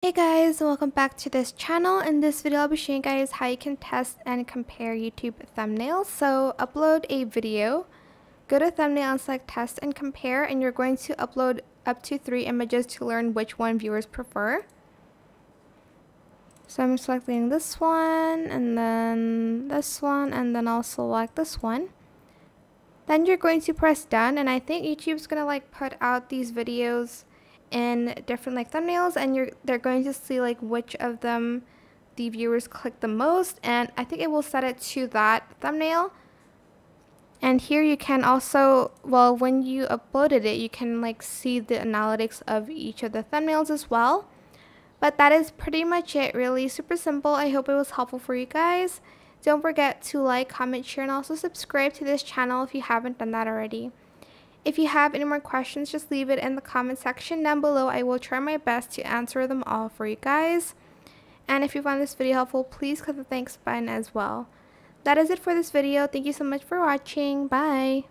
Hey guys, welcome back to this channel. In this video I'll be showing you guys how you can test and compare YouTube thumbnails. So upload a video, go to thumbnail and select test and compare, and you're going to upload up to 3 images to learn which one viewers prefer. So I'm selecting this one and then this one, and then I'll select this one. Then you're going to press done, and I think YouTube's gonna put out these videos in different thumbnails, and they're going to see which of them the viewers click the most, and I think it will set it to that thumbnail. And here you can also, well, when you uploaded it, you can see the analytics of each of the thumbnails as well. But that is pretty much it, really super simple. I hope it was helpful for you guys. Don't forget to like, comment, share, and also subscribe to this channel if you haven't done that already. If you have any more questions, just leave it in the comment section down below. I will try my best to answer them all for you guys. And if you found this video helpful, please click the thanks button as well. That is it for this video. Thank you so much for watching. Bye!